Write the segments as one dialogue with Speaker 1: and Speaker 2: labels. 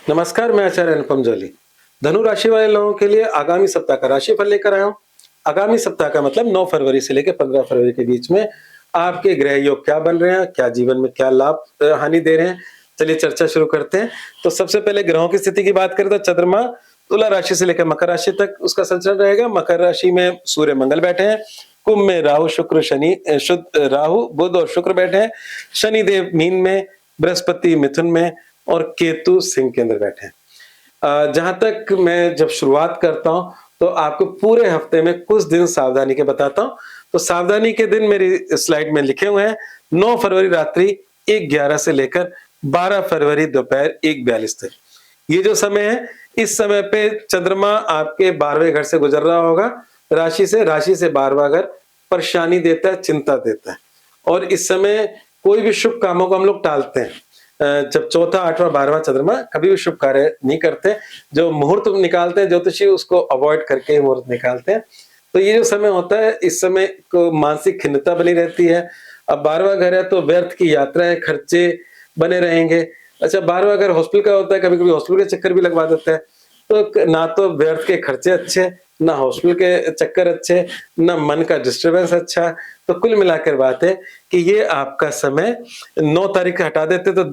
Speaker 1: नमस्कार, मैं आचार्य अनुपम जोली। धनु राशि वाले लोगों के लिए आगामी सप्ताह का राशिफल लेकर आया हूँ। आगामी सप्ताह का मतलब 9 फरवरी से लेकर 15 फरवरी के बीच में आपके ग्रह योग क्या बन रहे हैं, क्या जीवन में क्या लाभ हानि दे रहे हैं। चलिए चर्चा शुरू करते हैं। तो सबसे पहले ग्रहों की स्थिति की बात करें तो चंद्रमा तुला राशि से लेकर मकर राशि तक उसका संचरण रहेगा। मकर राशि में सूर्य मंगल बैठे हैं। कुंभ में राहु शुक्र शनि शुद्ध राहु बुध और शुक्र बैठे हैं। शनिदेव मीन में, बृहस्पति मिथुन में और केतु सिंह के अंदर बैठे हैं। जहां तक मैं जब शुरुआत करता हूं तो आपको पूरे हफ्ते में कुछ दिन सावधानी के बताता हूं। तो सावधानी के दिन मेरी स्लाइड में लिखे हुए हैं। 9 फरवरी रात्रि 1:11 से लेकर 12 फरवरी दोपहर 1:42 तक। ये जो समय है, इस समय पे चंद्रमा आपके 12वें घर से गुजर रहा होगा। राशि से 12वां घर परेशानी देता है, चिंता देता है। और इस समय कोई भी शुभ कामों को हम लोग टालते हैं। जब चौथा, 8वां, 12वां चंद्रमा कभी भी शुभ कार्य नहीं करते। जो मुहूर्त निकालते हैं ज्योतिषी, उसको अवॉइड करके ही मुहूर्त निकालते हैं। तो ये जो समय होता है, इस समय को मानसिक खिन्नता बनी रहती है। अब 12वां घर है तो व्यर्थ की यात्राएं, खर्चे बने रहेंगे। अच्छा, 12वां घर हॉस्पिटल का होता है, कभी कभी हॉस्पिटल के चक्कर भी लगवा देता है। तो ना तो व्यर्थ के खर्चे अच्छे, ना हॉस्पिटल के चक्कर अच्छे, ना मन का डिस्टरबेंस अच्छा। तो कुल मिलाकर बात है कि ये आपका समय 9 तारीख का हटा देते तो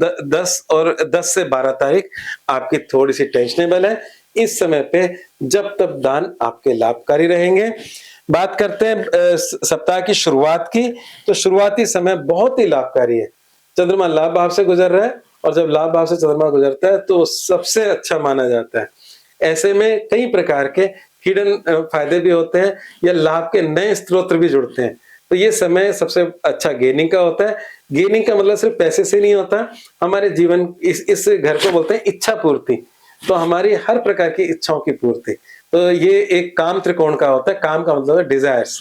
Speaker 1: 10 से 12 तारीख आपकी थोड़ी सी टेंशनेबल है। इस समय पे जब तब दान आपके लाभकारी रहेंगे। बात करते हैं सप्ताह की शुरुआत की। तो शुरुआती समय बहुत ही लाभकारी है। चंद्रमा लाभ भाव से गुजर रहा है और जब लाभ भाव से चंद्रमा गुजरता है तो सबसे अच्छा माना जाता है। ऐसे में कई प्रकार के हिडन फायदे भी होते हैं या लाभ के नए स्रोत भी जुड़ते हैं। तो ये समय सबसे अच्छा गेनिंग का होता है। गेनिंग का मतलब सिर्फ पैसे से नहीं होता। हमारे जीवन इस घर को बोलते हैं इच्छा पूर्ति। तो हमारी हर प्रकार की इच्छाओं की पूर्ति। तो ये एक काम त्रिकोण का होता है। काम का मतलब है डिजायर्स।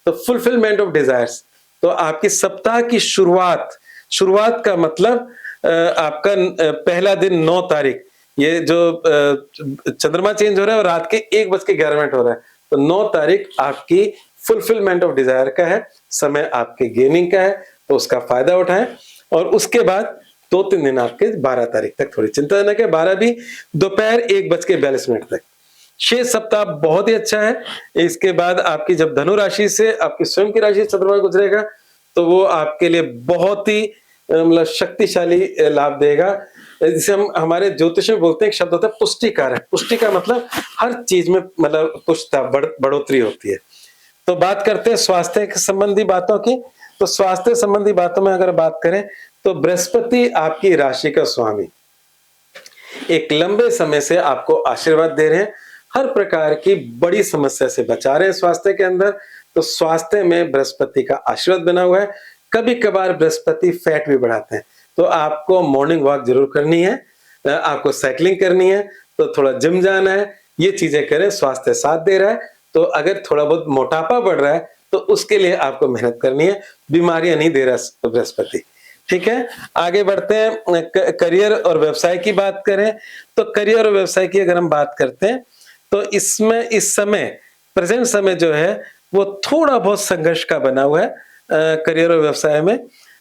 Speaker 1: तो फुलफिलमेंट ऑफ डिजायर्स। तो आपकी सप्ताह की शुरुआत का मतलब आपका पहला दिन 9 तारीख, ये जो चंद्रमा चेंज हो रहा है और रात के 1:11 हो रहा है। तो 9 तारीख आपकी फुलफिलमेंट ऑफ डिजायर का है, समय आपके गेनिंग का है। तो उसका फायदा उठाएं। और उसके बाद 2-3 दिन आपके 12 तारीख तक थोड़ी चिंताजनक है। 12 भी दोपहर 1:42 तक। शेष सप्ताह बहुत ही अच्छा है। इसके बाद आपकी जब धनु राशि से आपकी स्वयं की राशि चंद्रमा गुजरेगा तो वो आपके लिए बहुत ही मतलब शक्तिशाली लाभ देगा। जिसे हम हमारे ज्योतिष में बोलते हैं, एक शब्द होता है पुष्टिकारक। पुष्टि का मतलब हर चीज में मतलब पुष्टता बढ़ोतरी होती है। तो बात करते हैं स्वास्थ्य संबंधी बातों की। तो स्वास्थ्य संबंधी बातों में अगर बात करें तो बृहस्पति आपकी राशि का स्वामी एक लंबे समय से आपको आशीर्वाद दे रहे हैं। हर प्रकार की बड़ी समस्या से बचा रहे हैं स्वास्थ्य के अंदर। तो स्वास्थ्य में बृहस्पति का आशीर्वाद बना हुआ है। कभी कभार बृहस्पति फैट भी बढ़ाते हैं। तो आपको मॉर्निंग वॉक जरूर करनी है, आपको साइकिलिंग करनी है, तो थोड़ा जिम जाना है। ये चीजें करें, स्वास्थ्य साथ दे रहा है। तो अगर थोड़ा बहुत मोटापा बढ़ रहा है तो उसके लिए आपको मेहनत करनी है। बीमारियां नहीं दे रहा बृहस्पति। ठीक है, आगे बढ़ते हैं। करियर और व्यवसाय की बात करें तो करियर और व्यवसाय की अगर हम बात करते हैं तो इसमें इस समय प्रेजेंट समय जो है वो थोड़ा बहुत संघर्ष का बना हुआ है करियर और व्यवसाय में।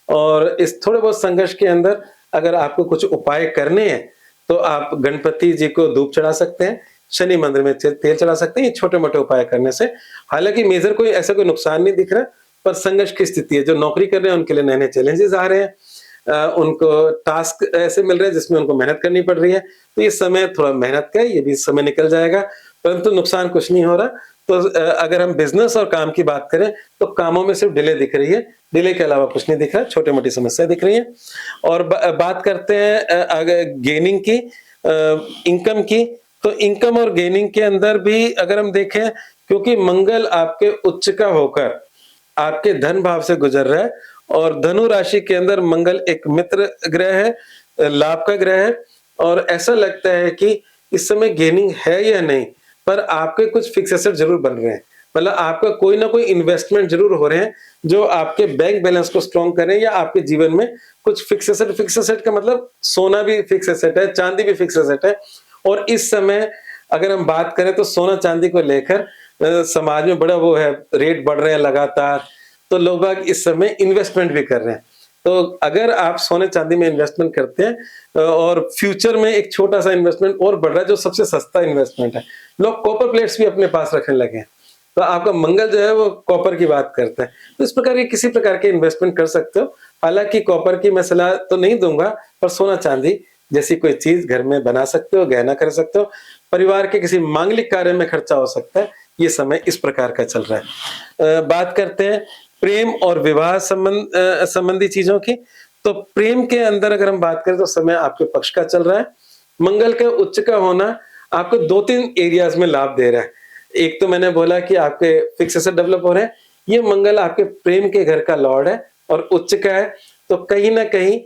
Speaker 1: और इस थोड़े बहुत संघर्ष के अंदर अगर आपको कुछ उपाय करने हैं तो आप गणपति जी को धूप चढ़ा सकते हैं, शनि मंदिर में तेल चढ़ा सकते हैं। ये छोटे मोटे उपाय करने से हालांकि मेजर कोई ऐसा कोई नुकसान नहीं दिख रहा, पर संघर्ष की स्थिति है। जो नौकरी कर रहे हैं उनके लिए नए नए चैलेंजेस आ रहे हैं। उनको टास्क ऐसे मिल रहे हैं जिसमें उनको मेहनत करनी पड़ रही है। तो ये समय थोड़ा मेहनत का है, ये भी समय निकल जाएगा, परंतु नुकसान कुछ नहीं हो रहा। तो अगर हम बिजनेस और काम की बात करें तो कामों में सिर्फ डिले दिख रही है। डिले के अलावा कुछ नहीं दिख रहा, छोटी मोटी समस्या दिख रही है। और बात करते हैं अगर गेनिंग की, इनकम की। तो इनकम और गेनिंग के अंदर भी अगर हम देखें, क्योंकि मंगल आपके उच्च का होकर आपके धन भाव से गुजर रहा है और धनु राशि के अंदर मंगल एक मित्र ग्रह है, लाभ का ग्रह है। और ऐसा लगता है कि इस समय गेनिंग है या नहीं, पर आपके कुछ फिक्स एसेट जरूर बन रहे हैं। मतलब आपका कोई ना कोई इन्वेस्टमेंट जरूर हो रहे हैं जो आपके बैंक बैलेंस को स्ट्रॉन्ग करें या आपके जीवन में कुछ फिक्स एसेट। फिक्स एसेट का मतलब सोना भी फिक्स एसेट है, चांदी भी फिक्स एसेट है। और इस समय अगर हम बात करें तो सोना चांदी को लेकर समाज में बड़ा वो है, रेट बढ़ रहे हैं लगातार। तो लोग बाग इस समय इन्वेस्टमेंट भी कर रहे हैं। तो अगर आप सोने चांदी में इन्वेस्टमेंट करते हैं और फ्यूचर में एक छोटा सा इन्वेस्टमेंट और बढ़ रहा है जो सबसे सस्ता इन्वेस्टमेंट है, लोग कॉपर प्लेट्स भी अपने पास रखने लगे हैं, तो आपका मंगल जो है वो कॉपर की बात करता है। तो इस प्रकार के किसी प्रकार के इन्वेस्टमेंट कर सकते हो। हालांकि कॉपर की मैं सलाह तो नहीं दूंगा, पर सोना चांदी जैसी कोई चीज घर में बना सकते हो, गहना कर सकते हो। परिवार के किसी मांगलिक कार्य में खर्चा हो सकता है। ये समय इस प्रकार का चल रहा है। बात करते हैं प्रेम और विवाह संबंधी चीजों की। तो प्रेम के अंदर अगर हम बात करें तो समय आपके पक्ष का चल रहा है। मंगल के उच्च का होना आपको 2-3 एरियाज में लाभ दे रहा है। एक तो मैंने बोला कि आपके फिक्स एसेट डेवलप हो रहे हैं। ये मंगल आपके प्रेम के घर का लॉर्ड है और उच्च का है, तो कहीं ना कहीं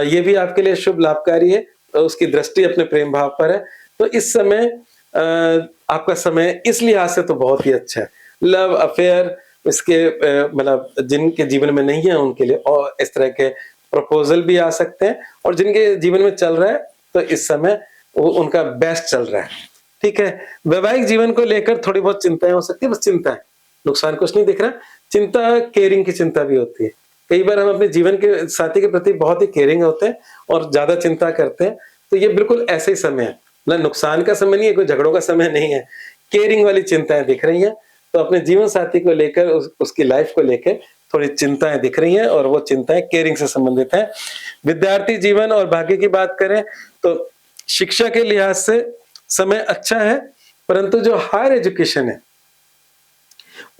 Speaker 1: ये भी आपके लिए शुभ लाभकारी है। उसकी दृष्टि अपने प्रेम भाव पर है। तो इस समय आपका समय इस लिहाज से तो बहुत ही अच्छा है। लव अफेयर इसके मतलब जिनके जीवन में नहीं है उनके लिए और इस तरह के प्रपोजल भी आ सकते हैं, और जिनके जीवन में चल रहा है तो इस समय वो उनका बेस्ट चल रहा है। ठीक है। वैवाहिक जीवन को लेकर थोड़ी बहुत चिंताएं हो सकती है, बस चिंता है, नुकसान कुछ नहीं दिख रहा। चिंता केयरिंग की चिंता भी होती है। कई बार हम अपने जीवन के साथी के प्रति बहुत ही केयरिंग होते हैं और ज्यादा चिंता करते हैं, तो ये बिल्कुल ऐसे ही समय है। मतलब नुकसान का समय नहीं है, कोई झगड़ों का समय नहीं है, केयरिंग वाली चिंताएं दिख रही हैं। तो अपने जीवन साथी को लेकर उसकी लाइफ को लेकर थोड़ी चिंताएं दिख रही हैं, और वो चिंताएं केयरिंग से संबंधित हैं। विद्यार्थी जीवन और भाग्य की बात करें तो शिक्षा के लिहाज से समय अच्छा है, परंतु जो हायर एजुकेशन है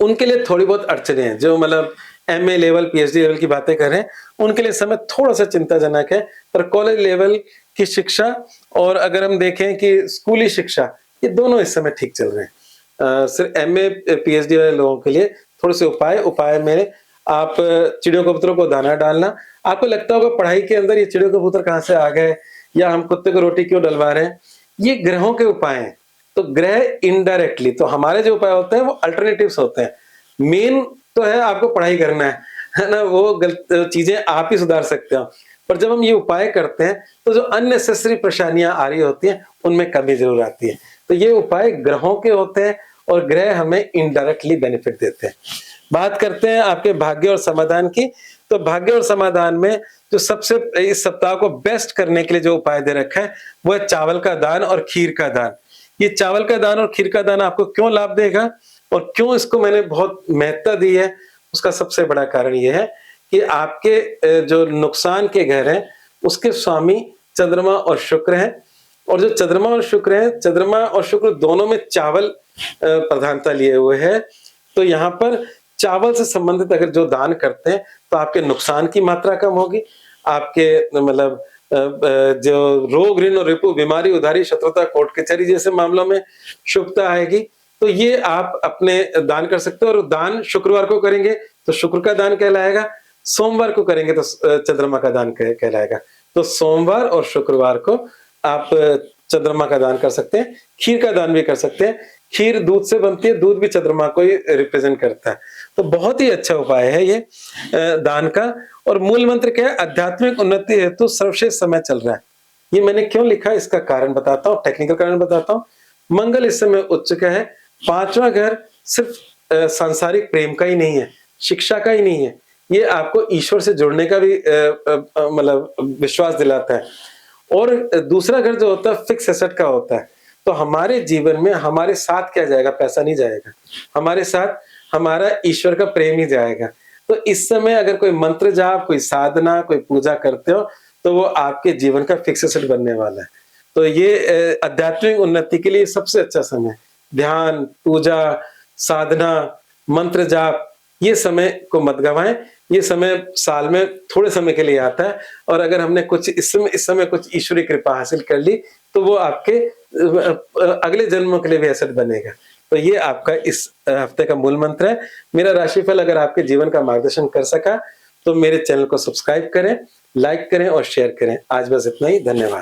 Speaker 1: उनके लिए थोड़ी बहुत अड़चने हैं। जो मतलब एमए लेवल, पीएचडी लेवल की बातें कर रहे हैं, उनके लिए समय थोड़ा सा चिंताजनक है। पर कॉलेज लेवल की शिक्षा और अगर हम देखें कि स्कूली शिक्षा, ये दोनों इस समय ठीक चल रहे हैं। सिर्फ एमए पीएचडी वाले लोगों के लिए थोड़े से उपाय में आप चिड़ियों कबूतरों को दाना डालना। आपको लगता होगा पढ़ाई के अंदर ये चिड़ियों कबूतर कहाँ से आ गए, या हम कुत्ते को रोटी क्यों डलवा रहे हैं, ये ग्रहों के उपाय हैं। तो ग्रह इनडायरेक्टली, तो हमारे जो उपाय होते हैं वो अल्टरनेटिव्स होते हैं। मेन तो है आपको पढ़ाई करना है ना, वो गलत चीजें आप ही सुधार सकते हो। पर जब हम ये उपाय करते हैं तो जो अननेसेसरी परेशानियां आ रही होती हैं उनमें कमी जरूर आती है। तो ये उपाय ग्रहों के होते हैं और ग्रह हमें इनडायरेक्टली बेनिफिट देते हैं। बात करते हैं आपके भाग्य और समाधान की। तो भाग्य और समाधान में जो सबसे इस सप्ताह को बेस्ट करने के लिए जो उपाय दे रखा है वो है चावल का दान और खीर का दान। ये चावल का दान और खीर का दान आपको क्यों लाभ देगा और क्यों इसको मैंने बहुत महत्ता दी है, उसका सबसे बड़ा कारण यह है कि आपके जो नुकसान के घर हैं उसके स्वामी चंद्रमा और शुक्र हैं, और जो चंद्रमा और शुक्र हैं, चंद्रमा और शुक्र दोनों में चावल प्रधानता लिए हुए है। तो यहाँ पर चावल से संबंधित अगर जो दान करते हैं तो आपके नुकसान की मात्रा कम होगी, आपके मतलब जो रोग ऋण और रिपु, बीमारी, उधारी, शत्रुता, कोर्ट कचहरी जैसे मामलों में शुभता आएगी। तो ये आप अपने दान कर सकते हो, और दान शुक्रवार को करेंगे तो शुक्र का दान कहलाएगा, सोमवार को करेंगे तो चंद्रमा का दान कहलाएगा। तो सोमवार और शुक्रवार को आप चंद्रमा का दान कर सकते हैं, खीर का दान भी कर सकते हैं। खीर दूध से बनती है, दूध भी चंद्रमा को ही रिप्रेजेंट करता है। तो बहुत ही अच्छा उपाय है ये दान का। और मूल मंत्र क्या है? आध्यात्मिक उन्नति हेतु सर्वश्रेष्ठ समय चल रहा है। ये मैंने क्यों लिखा इसका कारण बताता हूँ, टेक्निकल कारण बताता हूँ। मंगल इस समय उच्च का है। 5वां घर सिर्फ सांसारिक प्रेम का ही नहीं है, शिक्षा का ही नहीं है, ये आपको ईश्वर से जुड़ने का भी मतलब विश्वास दिलाता है। और दूसरा घर जो होता है फिक्स एसेट का होता है। तो हमारे जीवन में हमारे साथ क्या जाएगा? पैसा नहीं जाएगा, हमारे साथ हमारा ईश्वर का प्रेम ही जाएगा। तो इस समय अगर कोई मंत्र जाप, कोई साधना, कोई पूजा करते हो तो वो आपके जीवन का फिक्स एसेट बनने वाला है। तो ये आध्यात्मिक उन्नति के लिए सबसे अच्छा समय है। ध्यान, पूजा, साधना, मंत्र जाप, ये समय को मत गवाएं। ये समय साल में थोड़े समय के लिए आता है, और अगर हमने कुछ इस समय कुछ ईश्वरीय कृपा हासिल कर ली तो वो आपके अगले जन्मों के लिए भी एसेट बनेगा। तो ये आपका इस हफ्ते का मूल मंत्र है। मेरा राशिफल अगर आपके जीवन का मार्गदर्शन कर सका तो मेरे चैनल को सब्सक्राइब करें, लाइक करें और शेयर करें। आज बस इतना ही। धन्यवाद।